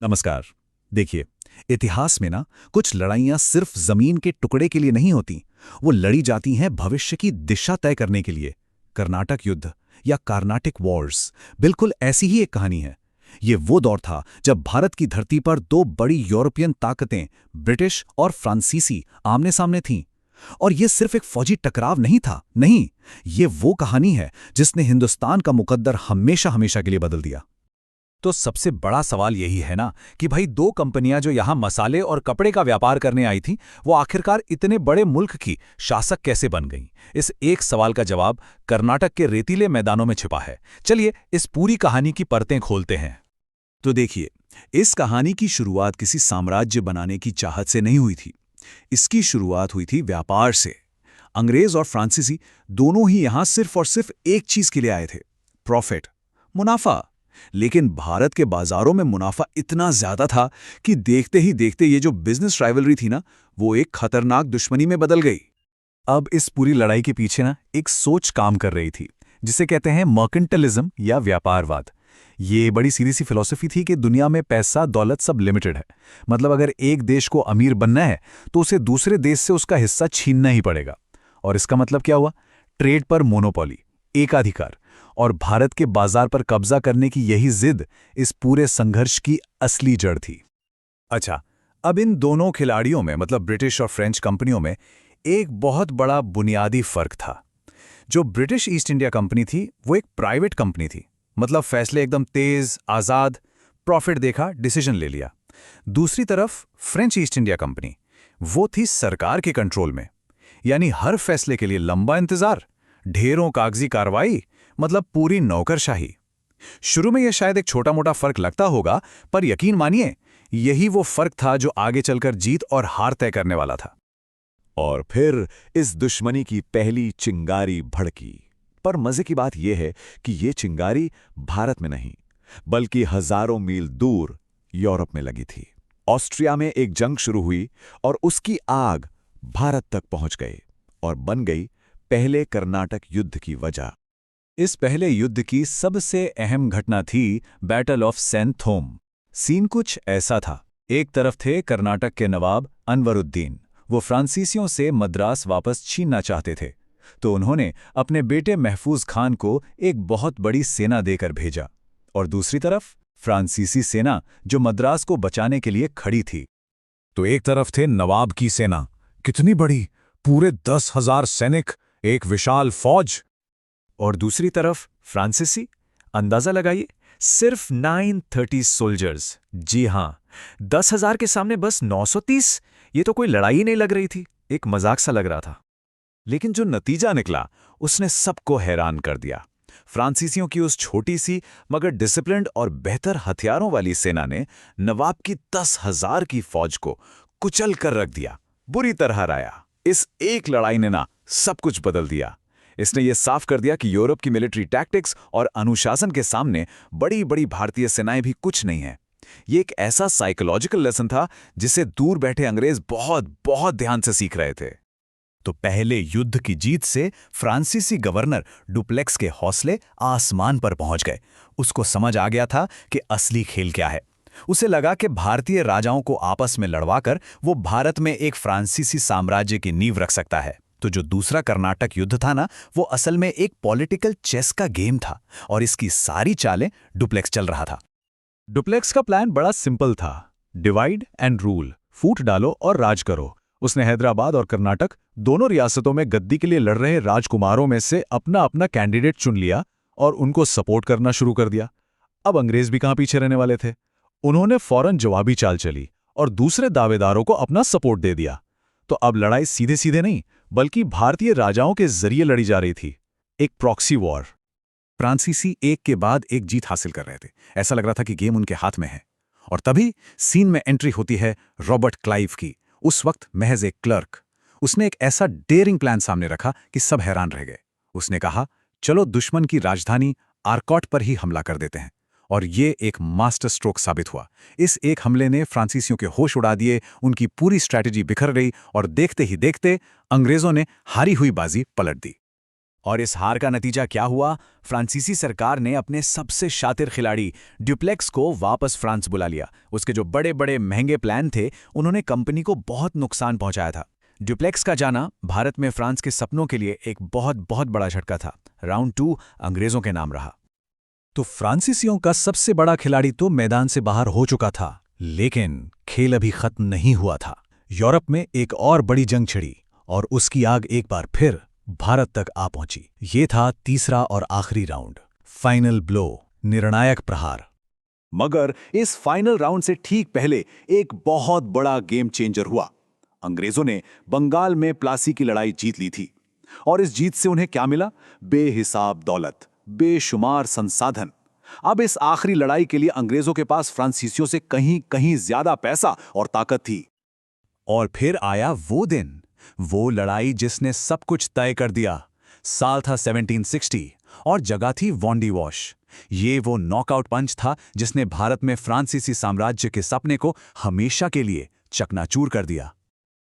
नमस्कार। देखिए, इतिहास में ना कुछ लड़ाइयां सिर्फ जमीन के टुकड़े के लिए नहीं होती। वो लड़ी जाती हैं भविष्य की दिशा तय करने के लिए। कर्नाटक युद्ध या कार्नाटिक वॉर्स बिल्कुल ऐसी ही एक कहानी है। ये वो दौर था जब भारत की धरती पर दो बड़ी यूरोपियन ताकतें, ब्रिटिश और फ्रांसीसी, आमने सामने थीं। और ये सिर्फ एक फौजी टकराव नहीं था, नहीं, ये वो कहानी है जिसने हिंदुस्तान का मुकद्दर हमेशा हमेशा के लिए बदल दिया। तो सबसे बड़ा सवाल यही है ना कि भाई दो कंपनियां जो यहां मसाले और कपड़े का व्यापार करने आई थीं, वो आखिरकार इतने बड़े मुल्क की शासक कैसे बन गईं? इस एक सवाल का जवाब कर्नाटक के रेतीले मैदानों में छिपा है। चलिए इस पूरी कहानी की परतें खोलते हैं। तो देखिए, इस कहानी की शुरुआत किसी साम्राज्य बनाने की चाहत से नहीं हुई थी। इसकी शुरुआत हुई थी व्यापार से। अंग्रेज और फ्रांसीसी दोनों ही यहां सिर्फ और सिर्फ एक चीज के लिए आए थे, प्रॉफिट, मुनाफा। लेकिन भारत के बाजारों में मुनाफा इतना ज्यादा था कि देखते ही देखते ये जो बिजनेस राइवलरी थी ना, वो एक खतरनाक दुश्मनी में बदल गई। अब इस पूरी लड़ाई के पीछे ना एक सोच काम कर रही थी, जिसे कहते हैं मर्केंटलिज्म या व्यापारवाद। ये बड़ी सीधी सी फिलॉसफी थी कि दुनिया में पैसा दौलत सब लिमिटेड है। मतलब अगर एक देश को अमीर बनना है तो उसे दूसरे देश से उसका हिस्सा छीनना ही पड़ेगा। और इसका मतलब क्या हुआ? ट्रेड पर मोनोपोली, एकाधिकार, और भारत के बाजार पर कब्जा करने की यही जिद इस पूरे संघर्ष की असली जड़ थी। अच्छा, अब इन दोनों खिलाड़ियों में, मतलब ब्रिटिश और फ्रेंच कंपनियों में, एक बहुत बड़ा बुनियादी फर्क था। जो ब्रिटिश ईस्ट इंडिया कंपनी थी, वो एक प्राइवेट कंपनी थी। मतलब फैसले एकदम तेज, आजाद, प्रॉफिट देखा, डिसीजन ले लिया। दूसरी तरफ फ्रेंच ईस्ट इंडिया कंपनी, वो थी सरकार के कंट्रोल में। यानी हर फैसले के लिए लंबा इंतजार, ढेरों कागजी कार्रवाई, मतलब पूरी नौकरशाही। शुरू में यह शायद एक छोटा मोटा फर्क लगता होगा, पर यकीन मानिए, यही वो फर्क था जो आगे चलकर जीत और हार तय करने वाला था। और फिर इस दुश्मनी की पहली चिंगारी भड़की। पर मजे की बात यह है कि ये चिंगारी भारत में नहीं, बल्कि हजारों मील दूर यूरोप में लगी थी। ऑस्ट्रिया में एक जंग शुरू हुई और उसकी आग भारत तक पहुंच गई और बन गई पहले कर्नाटक युद्ध की वजह। इस पहले युद्ध की सबसे अहम घटना थी बैटल ऑफ सेंट थोम। सीन कुछ ऐसा था। एक तरफ थे कर्नाटक के नवाब अनवरुद्दीन। वो फ्रांसीसियों से मद्रास वापस छीनना चाहते थे, तो उन्होंने अपने बेटे महफूज खान को एक बहुत बड़ी सेना देकर भेजा। और दूसरी तरफ फ्रांसीसी सेना जो मद्रास को बचाने के लिए खड़ी थी। तो एक तरफ थे नवाब की सेना, कितनी बड़ी, पूरे 10,000 सैनिक, एक विशाल फौज। और दूसरी तरफ फ्रांसीसी, अंदाजा लगाइए, सिर्फ 930 सोल्जर्स। जी हां, 10,000 के सामने बस 930। ये तो कोई लड़ाई ही नहीं लग रही थी, एक मजाक सा लग रहा था। लेकिन जो नतीजा निकला उसने सबको हैरान कर दिया। फ्रांसीसियों की उस छोटी सी मगर डिसिप्लिन्ड और बेहतर हथियारों वाली सेना ने नवाब की 10,000 की फौज को कुचल कर रख दिया, बुरी तरह हराया। इस एक लड़ाई ने ना सब कुछ बदल दिया। इसने ये साफ कर दिया कि यूरोप की मिलिट्री टैक्टिक्स और अनुशासन के सामने बड़ी बड़ी भारतीय सेनाएं भी कुछ नहीं है। ये एक ऐसा साइकोलॉजिकल लेसन था जिसे दूर बैठे अंग्रेज बहुत बहुत ध्यान से सीख रहे थे। तो पहले युद्ध की जीत से फ्रांसीसी गवर्नर डुप्लेक्स के हौसले आसमान पर पहुंच गए। उसको समझ आ गया था कि असली खेल क्या है। उसे लगा कि भारतीय राजाओं को आपस में लड़वाकर वो भारत में एक फ्रांसीसी साम्राज्य की नींव रख सकता है। तो जो दूसरा कर्नाटक युद्ध था ना, वो असल में एक पॉलिटिकल चेस का गेम था और इसकी सारी चालें डुप्लेक्स चल रहा था। डुप्लेक्स का प्लान बड़ा सिंपल था, डिवाइड एंड रूल, फूट डालो और राज करो। उसने हैदराबाद और कर्नाटक दोनों रियासतों में गद्दी के लिए लड़ रहे राजकुमारों में से अपना अपना कैंडिडेट चुन लिया और उनको सपोर्ट करना शुरू कर दिया। अब अंग्रेज भी कहां पीछे रहने वाले थे। उन्होंने फौरन जवाबी चाल चली और दूसरे दावेदारों को अपना सपोर्ट दे दिया। तो अब लड़ाई सीधे सीधे नहीं, बल्कि भारतीय राजाओं के जरिए लड़ी जा रही थी, एक प्रॉक्सी वॉर। फ्रांसीसी एक के बाद एक जीत हासिल कर रहे थे। ऐसा लग रहा था कि गेम उनके हाथ में है। और तभी सीन में एंट्री होती है रॉबर्ट क्लाइव की, उस वक्त महज एक क्लर्क। उसने एक ऐसा डेयरिंग प्लान सामने रखा कि सब हैरान रह गए। उसने कहा, चलो दुश्मन की राजधानी आर्कॉट पर ही हमला कर देते हैं। और ये एक मास्टर स्ट्रोक साबित हुआ। इस एक हमले ने फ्रांसीसियों के होश उड़ा दिए, उनकी पूरी स्ट्रैटेजी बिखर गई और देखते ही देखते अंग्रेजों ने हारी हुई बाजी पलट दी। और इस हार का नतीजा क्या हुआ? फ्रांसीसी सरकार ने अपने सबसे शातिर खिलाड़ी ड्यूप्लेक्स को वापस फ्रांस बुला लिया। उसके जो बड़े बड़े महंगे प्लान थे, उन्होंने कंपनी को बहुत नुकसान पहुंचाया था। ड्यूप्लेक्स का जाना भारत में फ्रांस के सपनों के लिए एक बहुत बहुत बड़ा झटका था। राउंड 2 अंग्रेजों के नाम रहा। तो फ्रांसीसियों का सबसे बड़ा खिलाड़ी तो मैदान से बाहर हो चुका था, लेकिन खेल अभी खत्म नहीं हुआ था। यूरोप में एक और बड़ी जंग छिड़ी और उसकी आग एक बार फिर भारत तक आ पहुंची। ये था तीसरा और आखिरी राउंड, फाइनल ब्लो, निर्णायक प्रहार। मगर इस फाइनल राउंड से ठीक पहले एक बहुत बड़ा गेम चेंजर हुआ। अंग्रेजों ने बंगाल में प्लासी की लड़ाई जीत ली थी और इस जीत से उन्हें क्या मिला? बेहिसाब दौलत, बेशुमार संसाधन। अब इस आखिरी लड़ाई के लिए अंग्रेजों के पास फ्रांसीसियों से कहीं कहीं ज्यादा पैसा और ताकत थी। और फिर आया वो दिन, वो लड़ाई जिसने सब कुछ तय कर दिया। साल था 1760 और जगह थी वॉन्डीवॉश। ये वो नॉकआउट पंच था जिसने भारत में फ्रांसीसी साम्राज्य के सपने को हमेशा के लिए चकनाचूर कर दिया।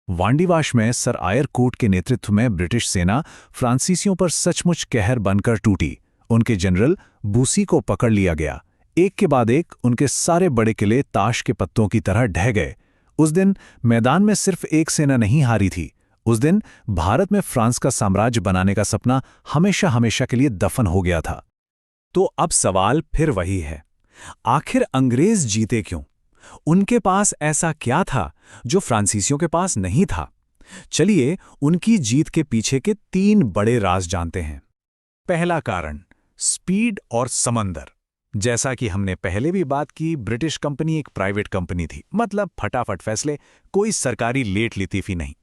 वांडीवाश में सर आयर कूट के नेतृत्व में ब्रिटिश सेना फ्रांसीसियों पर सचमुच कहर बनकर टूटी। उनके जनरल बूसी को पकड़ लिया गया। एक के बाद एक उनके सारे बड़े किले ताश के पत्तों की तरह ढह गए। उस दिन मैदान में सिर्फ एक सेना नहीं हारी थी, उस दिन भारत में फ्रांस का साम्राज्य बनाने का सपना हमेशा हमेशा के लिए दफन हो गया था। तो अब सवाल फिर वही है, आखिर अंग्रेज जीते क्यों? उनके पास ऐसा क्या था जो फ्रांसीसियों के पास नहीं था? चलिए उनकी जीत के पीछे के 3 बड़े राज जानते हैं। पहला कारण, स्पीड और समंदर। जैसा कि हमने पहले भी बात की, ब्रिटिश कंपनी एक प्राइवेट कंपनी थी, मतलब फटाफट फैसले, कोई सरकारी लेट लितीफी नहीं।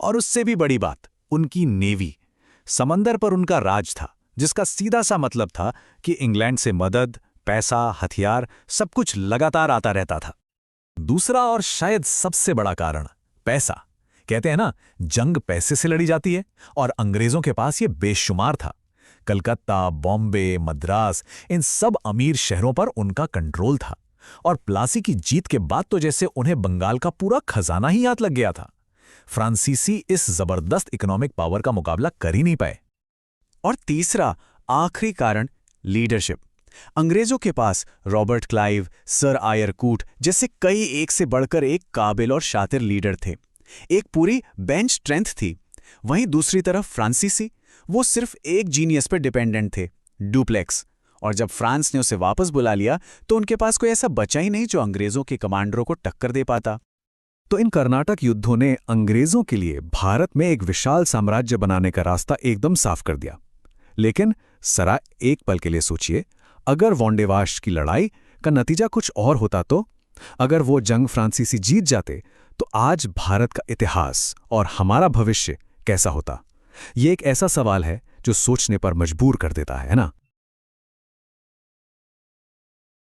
और उससे भी बड़ी बात, उनकी नेवी। समंदर पर उनका राज था, जिसका सीधा सा मतलब था कि इंग्लैंड से मदद, पैसा, हथियार सब कुछ लगातार आता रहता था। दूसरा और शायद सबसे बड़ा कारण, पैसा। कहते हैं ना, जंग पैसे से लड़ी जाती है, और अंग्रेजों के पास ये बेशुमार था। कलकत्ता, बॉम्बे, मद्रास, इन सब अमीर शहरों पर उनका कंट्रोल था। और प्लासी की जीत के बाद तो जैसे उन्हें बंगाल का पूरा खजाना ही याद लग गया था। फ्रांसीसी इस जबरदस्त इकोनॉमिक पावर का मुकाबला कर ही नहीं पाए। और तीसरा, आखिरी कारण, लीडरशिप। अंग्रेजों के पास रॉबर्ट क्लाइव, सर आयर कूट जैसे कई एक से बढ़कर एक काबिल और शातिर लीडर थे। एक पूरी बेंच स्ट्रेंथ थी। वहीं दूसरी तरफ फ्रांसीसी, वो सिर्फ एक जीनियस पर डिपेंडेंट थे, ड्यूप्लेक्स। और जब फ्रांस ने उसे वापस बुला लिया तो उनके पास कोई ऐसा बचा ही नहीं जो अंग्रेजों के कमांडरों को टक्कर दे पाता। तो इन कर्नाटक युद्धों ने अंग्रेजों के लिए भारत में एक विशाल साम्राज्य बनाने का रास्ता एकदम साफ कर दिया। लेकिन सरा एक पल के लिए सोचिए, अगर वॉन्डेवाश की लड़ाई का नतीजा कुछ और होता तो? अगर वो जंग फ्रांसीसी जीत जाते तो आज भारत का इतिहास और हमारा भविष्य कैसा होता? ये एक ऐसा सवाल है जो सोचने पर मजबूर कर देता है ना?